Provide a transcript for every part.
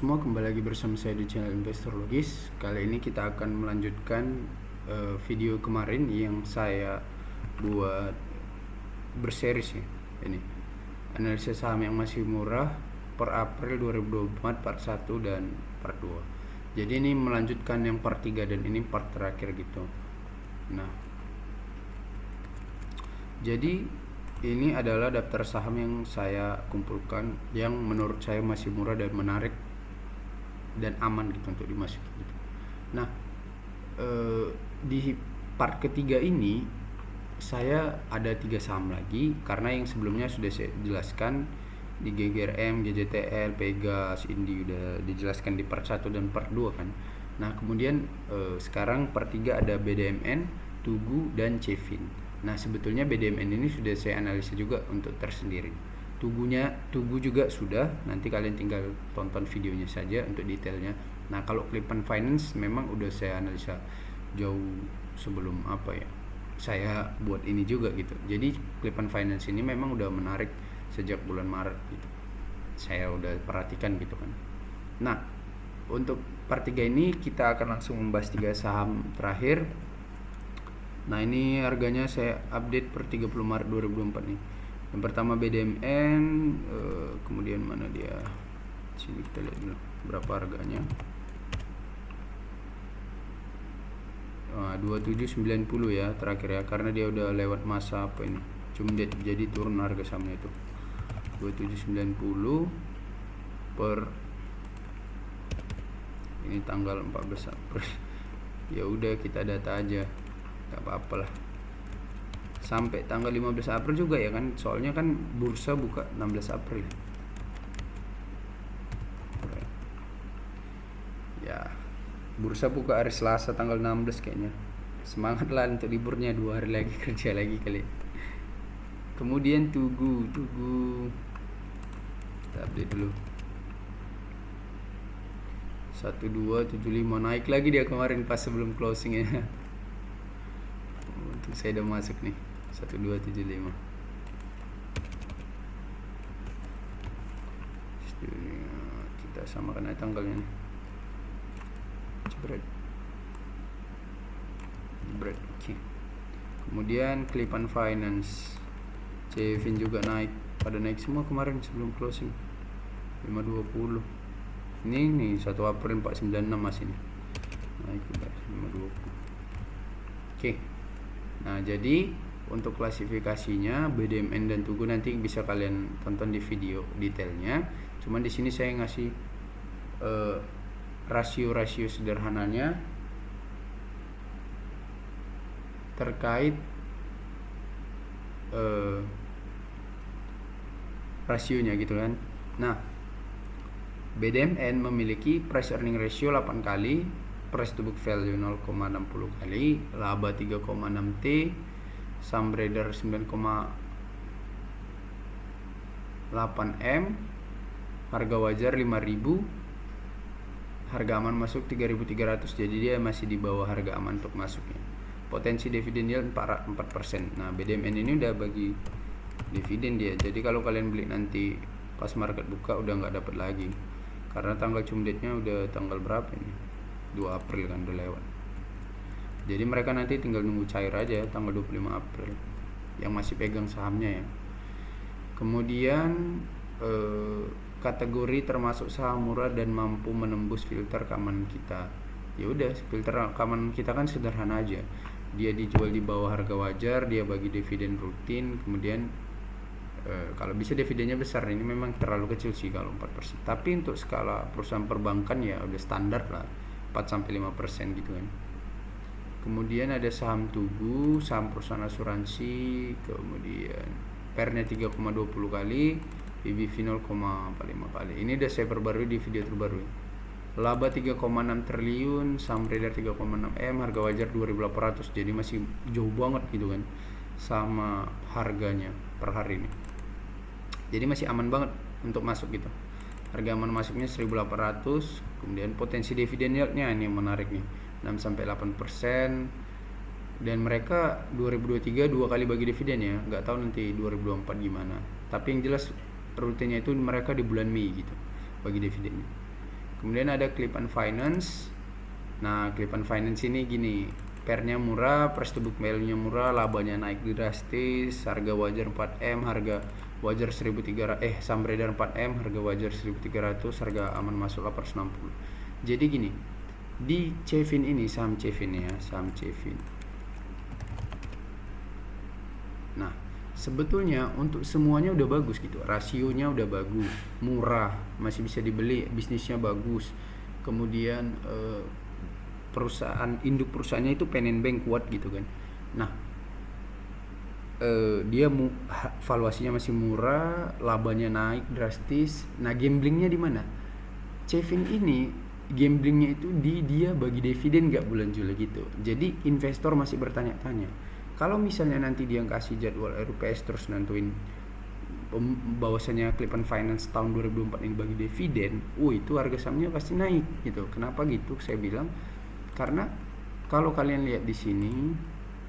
semua, kembali lagi bersama saya di channel Investor Logis. Kali ini kita akan melanjutkan video kemarin yang saya buat berseris ya. Ini analisa saham yang masih murah per April 2024 part 1 dan part 2. Jadi ini melanjutkan yang part 3 dan ini part terakhir gitu. Nah, jadi ini adalah daftar saham yang saya kumpulkan yang menurut saya masih murah dan menarik dan aman gitu untuk dimasuki gitu. Nah, di part ketiga ini saya ada 3 saham lagi karena yang sebelumnya sudah saya jelaskan di GGRM, GJTL, Pegas, Indi udah dijelaskan di part 1 dan part 2 kan. Nah, kemudian sekarang part 3 ada BDMN, Tugu dan Cevin. Nah, sebetulnya BDMN ini sudah saya analisa juga untuk tersendiri. Tugu juga sudah, nanti kalian tinggal tonton videonya saja untuk detailnya. Nah, kalau Clippan Finance memang udah saya analisa jauh sebelum saya buat ini juga gitu. Jadi Clippan Finance ini memang udah menarik sejak bulan Maret gitu. Saya udah perhatikan gitu kan. Nah, untuk part 3 ini kita akan langsung membahas 3 saham terakhir. Nah, ini harganya saya update per 30 Maret 2024 nih. Yang pertama BDMN, kemudian mana dia? Sini kita lihat dulu berapa harganya. 2790 ya terakhir ya, karena dia udah lewat masa cumdet, jadi turun harga sahamnya itu. 2790 per ini tanggal 14 April. Ya udah kita data aja. Gak apa-apa lah, sampai tanggal 15 April juga ya kan, soalnya kan bursa buka 16 April ya, bursa buka hari Selasa tanggal 16 kayaknya. Semangat lah untuk liburnya, 2 hari lagi kerja lagi kali. Kemudian Tugu kita update dulu 1275, naik lagi dia kemarin pas sebelum closing ya. Untuk saya udah masuk nih 1275. Kita samakan aja tanggalnya nih. Jebret. Oke. Kemudian Clippan Finance, Cevin juga naik, pada naik semua kemarin sebelum closing 520. Ini nih 1 April 496 masih nih naik juga 520. Oke. Nah, jadi untuk klasifikasinya BDMN dan Tugu nanti bisa kalian tonton di video detailnya. Cuman di sini saya ngasih rasio-rasio sederhananya terkait rasionya gitu kan. Nah, BDMN memiliki price earning ratio 8 kali, price to book value 0,60 kali, laba 3,6 T, saham beredar 9,8 M, harga wajar 5.000, harga aman masuk 3.300, jadi dia masih di bawah harga aman untuk masuknya. Potensi dividen yield 4%. Nah, BDMN ini udah bagi dividen dia, jadi kalau kalian beli nanti pas market buka udah nggak dapat lagi, karena tanggal cumdetnya udah tanggal berapa ini, 2 April kan udah lewat. Jadi mereka nanti tinggal nunggu cair aja tanggal 25 April yang masih pegang sahamnya ya. Kemudian kategori termasuk saham murah dan mampu menembus filter keamanan kita. Ya udah, filter keamanan kita kan sederhana aja. Dia dijual di bawah harga wajar, dia bagi dividen rutin, kemudian kalau bisa dividennya besar. Ini memang terlalu kecil sih kalau 4%. Tapi untuk skala perusahaan perbankan ya udah standar lah 4-5% gitu kan. Kemudian ada saham Tugu, saham perusahaan asuransi, kemudian PER-nya 3,20 kali, PBV 0,45 kali. Ini udah saya perbarui di video terbaru. Laba 3,6 triliun, saham beredar 3,6 M, harga wajar 2.800. Jadi masih jauh banget gitu kan sama harganya per hari ini. Jadi masih aman banget untuk masuk gitu. Harga aman masuknya 1.800. Kemudian potensi dividen yield-nya ini menarik nih, 6-8%. Dan mereka 2023 2 kali bagi dividen ya. Nggak tahu nanti 2024 gimana. Tapi yang jelas rutinnya itu mereka di bulan Mei gitu bagi dividennya. Kemudian ada Clip Finance. Nah, Clip Finance ini gini, pairnya murah, price to book value-nya murah, labanya naik drastis, harga wajar 4M, harga wajar 1.300, saham beredar 4M, harga wajar 1.300, harga aman masuk 860. Jadi gini, di Cevin ini, saham Cevin ya, saham Cevin. Nah, sebetulnya untuk semuanya udah bagus gitu, rasionya udah bagus, murah, masih bisa dibeli, bisnisnya bagus. Kemudian perusahaan induk perusahaannya itu PNB kuat gitu kan. Nah, dia valuasinya masih murah, labanya naik drastis. Nah, gamblingnya di mana? Cevin ini gamblingnya itu dia bagi dividen nggak bulan Juli gitu. Jadi investor masih bertanya-tanya, kalau misalnya nanti dia kasih jadwal RUPS terus nentuin bahwasanya Clip Finance tahun 2024 ini bagi dividen, itu harga sahamnya pasti naik gitu. Kenapa gitu? Saya bilang karena kalau kalian lihat di sini,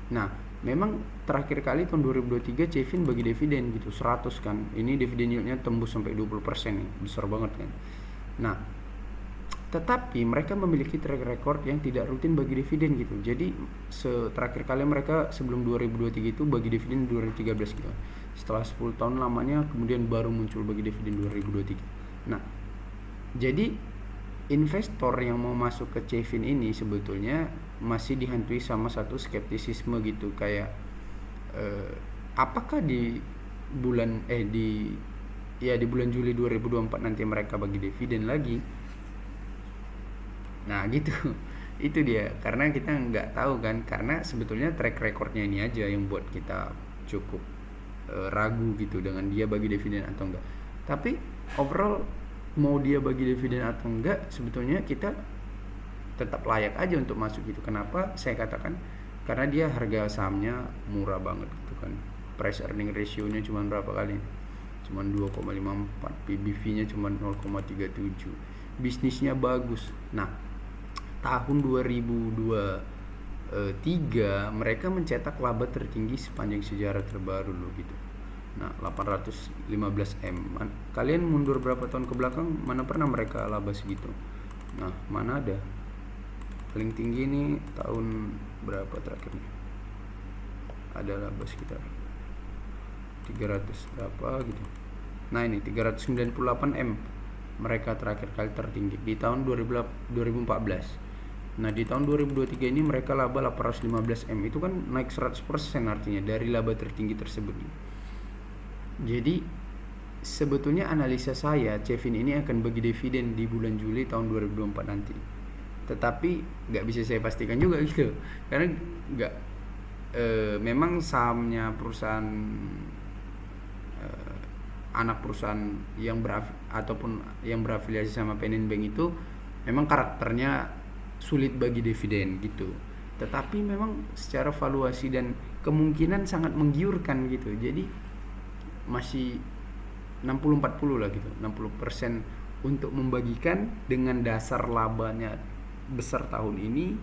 nah memang terakhir kali tahun 2023 Cevin bagi dividen gitu 100 kan. Ini dividen yieldnya tembus sampai 20% nih, besar banget kan. Nah, tetapi mereka memiliki track record yang tidak rutin bagi dividen gitu. Jadi terakhir kali mereka sebelum 2023 itu bagi dividen 2013 gitu. Setelah 10 tahun lamanya kemudian baru muncul bagi dividen 2023. Nah, jadi investor yang mau masuk ke Cevin ini sebetulnya masih dihantui sama satu skeptisisme gitu, kayak apakah di bulan di bulan Juli 2024 nanti mereka bagi dividen lagi. Nah gitu. Itu dia, karena kita nggak tahu kan, karena sebetulnya track recordnya ini aja yang buat kita cukup ragu gitu dengan dia bagi dividen atau enggak. Tapi overall mau dia bagi dividen atau enggak, sebetulnya kita tetap layak aja untuk masuk gitu. Kenapa saya katakan? Karena dia harga sahamnya murah banget gitu kan. Price earning ratio-nya cuma berapa kali? Cuma 2,54, PBV-nya cuma 0,37. Bisnisnya bagus. Nah, tahun 2023 mereka mencetak laba tertinggi sepanjang sejarah terbaru loh gitu. Nah, 815 M. Kalian mundur berapa tahun ke belakang, mana pernah mereka laba segitu? Nah, mana ada? Paling tinggi nih tahun berapa terakhirnya? Ada laba sekitar 300 berapa gitu. Nah, ini 398 M. Mereka terakhir kali tertinggi di tahun 2014. Nah, di tahun 2023 ini mereka laba 815 M. Itu kan naik 100% artinya dari laba tertinggi tersebut. Jadi sebetulnya analisa saya, Cevin ini akan bagi dividen di bulan Juli tahun 2024 nanti. Tetapi nggak bisa saya pastikan juga gitu, karena nggak memang sahamnya perusahaan anak perusahaan yang berafiliasi sama PNB itu memang karakternya sulit bagi dividen gitu. Tetapi memang secara valuasi dan kemungkinan sangat menggiurkan gitu. Jadi masih 60-40 lah gitu, 60% untuk membagikan dengan dasar labanya besar tahun ini,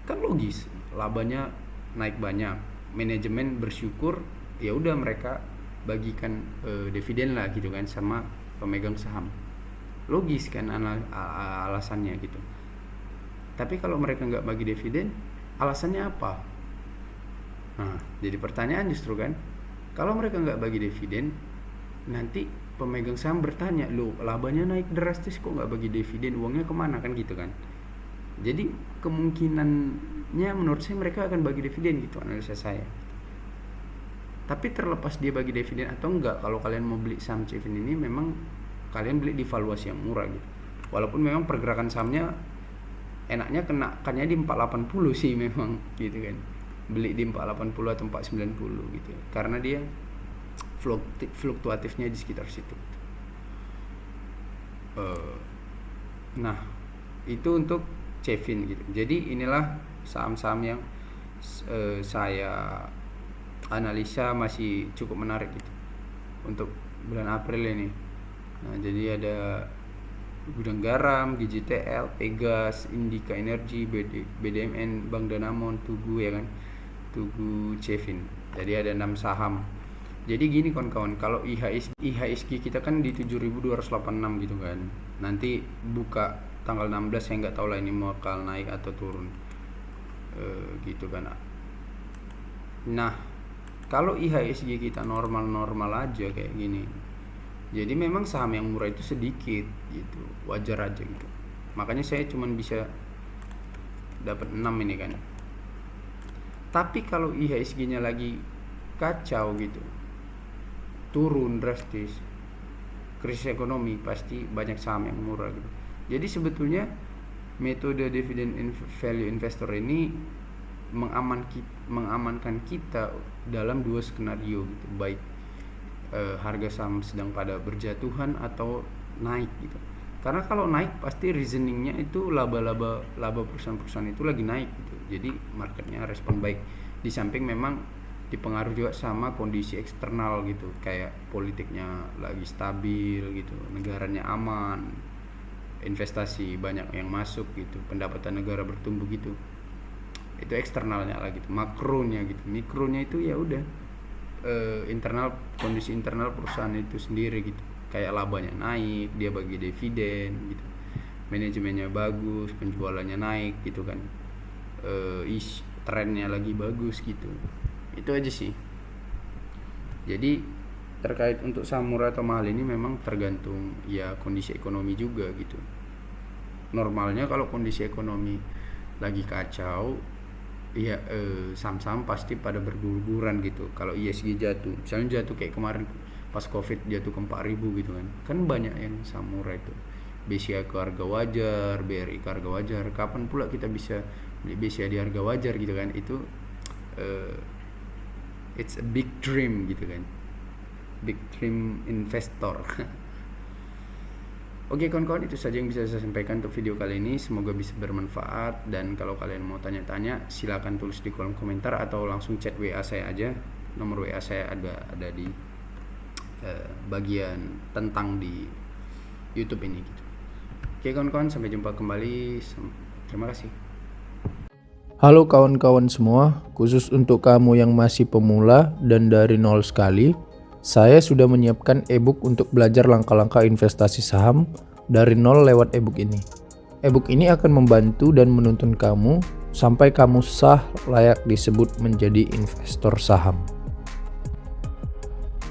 kan logis labanya naik banyak, manajemen bersyukur, ya udah mereka bagikan dividen lah gitu kan sama pemegang saham, logis kan alasannya gitu. Tapi kalau mereka nggak bagi dividen, alasannya apa? Nah, jadi pertanyaan justru kan, kalau mereka nggak bagi dividen, nanti pemegang saham bertanya, loh labanya naik drastis kok nggak bagi dividen, uangnya kemana kan gitu kan. Jadi kemungkinannya menurut saya mereka akan bagi dividen gitu, analisa saya. Tapi terlepas dia bagi dividen atau enggak, kalau kalian mau beli saham Cevin ini memang kalian beli di valuasi yang murah gitu. Walaupun memang pergerakan sahamnya enaknya kenakannya di 480 sih memang gitu kan. Beli di 480 atau 490 gitu. Karena dia fluktuatifnya di sekitar situ. Nah, itu untuk Cevin gitu. Jadi inilah saham-saham yang saya analisa masih cukup menarik gitu untuk bulan April ini. Nah, jadi ada Gudang Garam, GJTL, Pegas, Indika Energi, BDMN, Bank Danamon, Tugu ya kan, Tugu, Cevin. Jadi ada 6 saham. Jadi gini kawan-kawan, kalau IHSG kita kan di 7.286 gitu kan. Nanti buka tanggal 16 saya nggak tahu lah ini bakal naik atau turun. Gitu kan. Nah, kalau IHSG kita normal-normal aja kayak gini, jadi memang saham yang murah itu sedikit gitu, wajar aja gitu. Makanya saya cuma bisa dapat 6 ini kan. Tapi kalau IHSG-nya lagi kacau gitu, turun drastis, krisis ekonomi, pasti banyak saham yang murah gitu. Jadi sebetulnya metode dividend value investor ini mengamankan kita dalam 2 skenario gitu, baik harga saham sedang pada berjatuhan atau naik gitu. Karena kalau naik pasti reasoningnya itu laba perusahaan-perusahaan itu lagi naik gitu, jadi marketnya respon baik. Di samping memang dipengaruhi juga sama kondisi eksternal gitu, kayak politiknya lagi stabil gitu, negaranya aman, investasi banyak yang masuk gitu, pendapatan negara bertumbuh gitu. Itu eksternalnya lah gitu. Makronya gitu, mikronya itu ya udah internal, kondisi internal perusahaan itu sendiri gitu, kayak labanya naik, dia bagi dividen gitu, manajemennya bagus, penjualannya naik gitu kan, trennya lagi bagus gitu. Itu aja sih. Jadi terkait untuk saham murah atau mahal ini memang tergantung ya kondisi ekonomi juga gitu. Normalnya kalau kondisi ekonomi lagi kacau, ya saham-saham pasti pada berguguran gitu. Kalau ISG jatuh, misalnya jatuh kayak kemarin pas Covid jatuh ke 4.000 gitu kan banyak yang saham murah itu. BCA ke harga wajar, BRI ke harga wajar. Kapan pula kita bisa beli BCA di harga wajar gitu kan? Itu it's a big dream gitu kan, big dream investor. Oke kawan-kawan, itu saja yang bisa saya sampaikan untuk video kali ini. Semoga bisa bermanfaat, dan kalau kalian mau tanya-tanya silakan tulis di kolom komentar atau langsung chat WA saya aja. Nomor WA saya ada di bagian tentang di YouTube ini gitu. Oke kawan-kawan, sampai jumpa kembali. Terima kasih. Halo kawan-kawan semua, khusus untuk kamu yang masih pemula dan dari nol sekali, saya sudah menyiapkan ebook untuk belajar langkah-langkah investasi saham dari nol lewat ebook ini. Ebook ini akan membantu dan menuntun kamu sampai kamu sah layak disebut menjadi investor saham.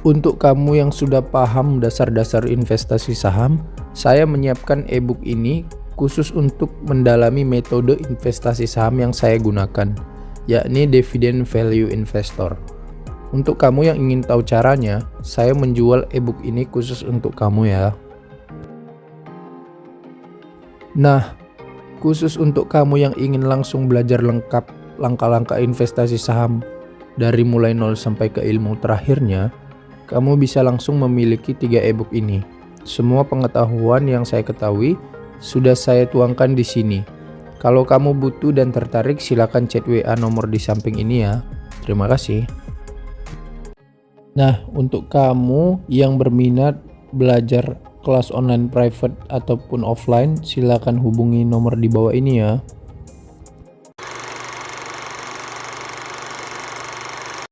Untuk kamu yang sudah paham dasar-dasar investasi saham, saya menyiapkan ebook ini khusus untuk mendalami metode investasi saham yang saya gunakan, yakni Dividend Value Investor. Untuk kamu yang ingin tahu caranya, saya menjual ebook ini khusus untuk kamu ya. Nah, khusus untuk kamu yang ingin langsung belajar lengkap langkah-langkah investasi saham dari mulai nol sampai ke ilmu terakhirnya, kamu bisa langsung memiliki 3 ebook ini. Semua pengetahuan yang saya ketahui sudah saya tuangkan di sini. Kalau kamu butuh dan tertarik, silakan chat WA nomor di samping ini ya. Terima kasih. Nah, untuk kamu yang berminat belajar kelas online private ataupun offline, silakan hubungi nomor di bawah ini ya.